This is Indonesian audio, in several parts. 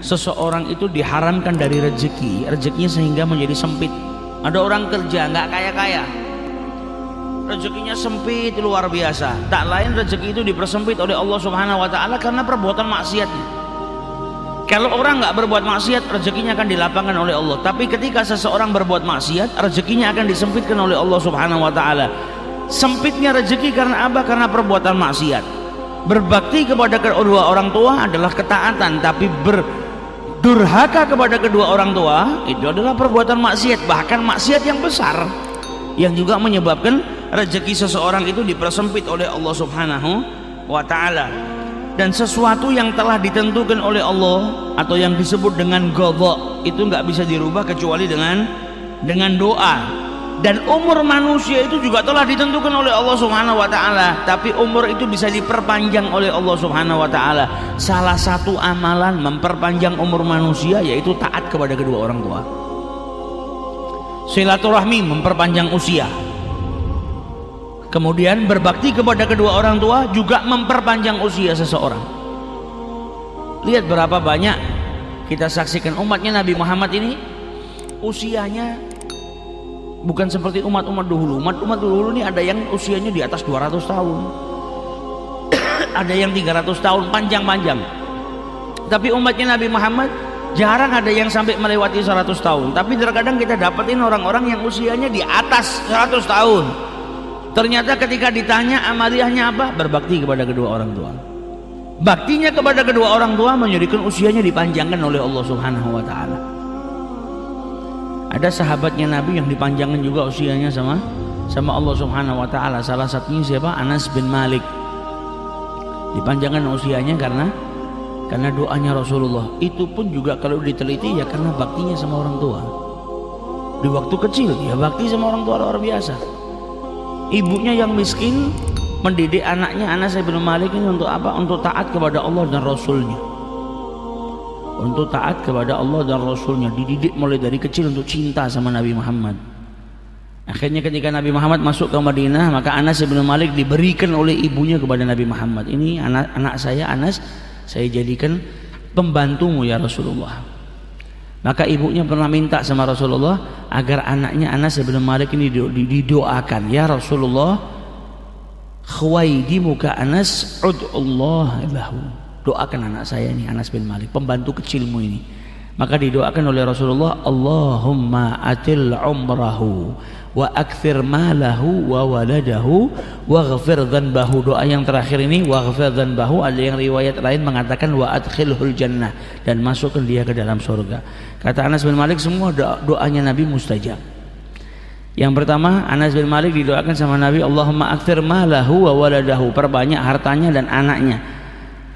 seseorang itu diharamkan dari rezekinya sehingga menjadi sempit. Ada orang kerja nggak kaya-kaya, rezekinya sempit luar biasa. Tak lain rezeki itu dipersempit oleh Allah Subhanahu wa taala karena perbuatan maksiatnya. Kalau orang nggak berbuat maksiat, rezekinya akan dilapangkan oleh Allah. Tapi ketika seseorang berbuat maksiat, rezekinya akan disempitkan oleh Allah Subhanahu wa taala. Sempitnya rezeki karena apa? Karena perbuatan maksiat. Berbakti kepada kedua orang tua adalah ketaatan, tapi berdurhaka kepada kedua orang tua itu adalah perbuatan maksiat, bahkan maksiat yang besar yang juga menyebabkan rezeki seseorang itu dipersempit oleh Allah Subhanahu wa taala. Dan sesuatu yang telah ditentukan oleh Allah atau yang disebut dengan qadha itu nggak bisa dirubah kecuali dengan doa. Dan umur manusia itu juga telah ditentukan oleh Allah Subhanahu wa taala, tapi umur itu bisa diperpanjang oleh Allah Subhanahu wa taala. Salah satu amalan memperpanjang umur manusia yaitu taat kepada kedua orang tua. Silaturahmi memperpanjang usia. Kemudian berbakti kepada kedua orang tua juga memperpanjang usia seseorang. Lihat berapa banyak kita saksikan umatnya Nabi Muhammad ini usianya bukan seperti umat-umat dahulu. Umat-umat dahulu ini ada yang usianya di atas 200 tahun. Ada yang 300 tahun, panjang-panjang. Tapi umatnya Nabi Muhammad jarang ada yang sampai melewati 100 tahun. Tapi terkadang kita dapetin orang-orang yang usianya di atas 100 tahun. Ternyata ketika ditanya amaliyahnya apa? Berbakti kepada kedua orang tua. Baktinya kepada kedua orang tua menjadikan usianya dipanjangkan oleh Allah Subhanahu wa taala. Ada sahabatnya Nabi yang dipanjangkan juga usianya sama Allah Subhanahu wa taala. Salah satunya siapa? Anas bin Malik. Dipanjangkan usianya karena doanya Rasulullah. Itu pun juga kalau diteliti ya karena baktinya sama orang tua. Di waktu kecil ya bakti sama orang tua luar biasa. Ibunya yang miskin mendidik anaknya Anas bin Malik ini untuk apa? Untuk taat kepada Allah dan Rasulnya. Untuk taat kepada Allah dan Rasulnya, dididik mulai dari kecil untuk cinta sama Nabi Muhammad. Akhirnya ketika Nabi Muhammad masuk ke Madinah, maka Anas bin Malik diberikan oleh ibunya kepada Nabi Muhammad. Ini anak saya Anas, saya jadikan pembantumu ya Rasulullah. Maka ibunya pernah minta sama Rasulullah agar anaknya Anas bin Malik ini didoakan, ya Rasulullah, khuwaidimuka Anas ud'ullah lahu. Doakan anak saya ini Anas bin Malik, pembantu kecilmu ini. Maka didoakan oleh Rasulullah, Allahumma atil umrahu wa akthir malahu wa waladahu waghfir dhanbahu. Doa yang terakhir ini waghfir dhanbahu, ada yang riwayat lain mengatakan wa adkhilhul jannah, dan masukkan dia ke dalam surga. Kata Anas bin Malik, semua doanya Nabi mustajab. Yang pertama, Anas bin Malik didoakan sama Nabi, Allahumma akthir malahu wa waladahu, perbanyak hartanya dan anaknya.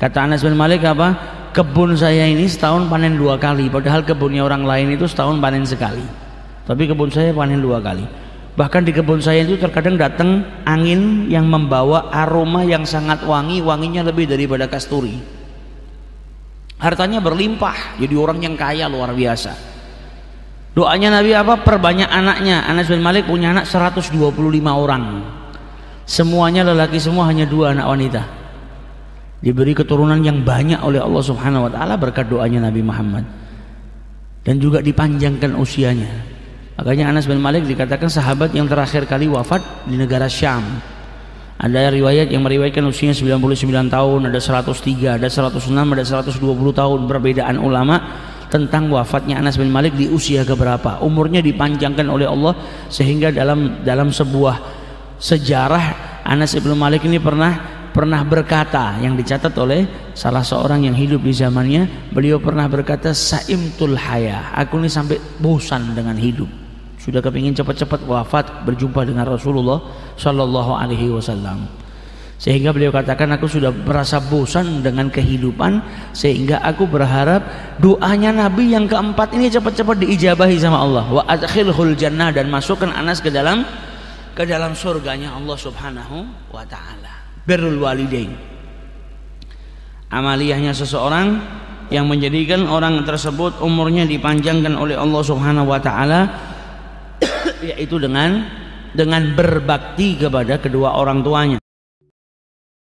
Kata Anas bin Malik apa? Kebun saya ini setahun panen 2 kali, padahal kebunnya orang lain itu setahun panen sekali. Tapi kebun saya panen 2 kali. Bahkan di kebun saya itu terkadang datang angin yang membawa aroma yang sangat wangi, wanginya lebih daripada kasturi. Hartanya berlimpah, jadi orang yang kaya luar biasa. Doanya Nabi apa? Perbanyak anaknya. Anas bin Malik punya anak 125 orang. Semuanya lelaki semua, hanya 2 anak wanita. Diberi keturunan yang banyak oleh Allah Subhanahu wa taala berkat doanya Nabi Muhammad. Dan juga dipanjangkan usianya. Makanya Anas bin Malik dikatakan sahabat yang terakhir kali wafat di negara Syam. Ada riwayat yang meriwayatkan usianya 99 tahun, ada 103, ada 106, ada 120 tahun. Perbedaan ulama tentang wafatnya Anas bin Malik di usia keberapa. Umurnya dipanjangkan oleh Allah sehingga dalam sebuah sejarah Anas bin Malik ini pernah berkata, yang dicatat oleh salah seorang yang hidup di zamannya, beliau pernah berkata, saimtul haya, aku ini sampai bosan dengan hidup, sudah kepingin cepat-cepat wafat berjumpa dengan Rasulullah Shallallahu Alaihi Wasallam. Sehingga beliau katakan, aku sudah merasa bosan dengan kehidupan, sehingga aku berharap doanya Nabi yang keempat ini cepat-cepat diijabahi sama Allah, wa adkhilhul jannah, dan masukkan Anas ke dalam surganya Allah Subhanahu wa taala. Birrul walidain, amaliyahnya seseorang yang menjadikan orang tersebut umurnya dipanjangkan oleh Allah Subhanahu wa taala yaitu dengan berbakti kepada kedua orang tuanya.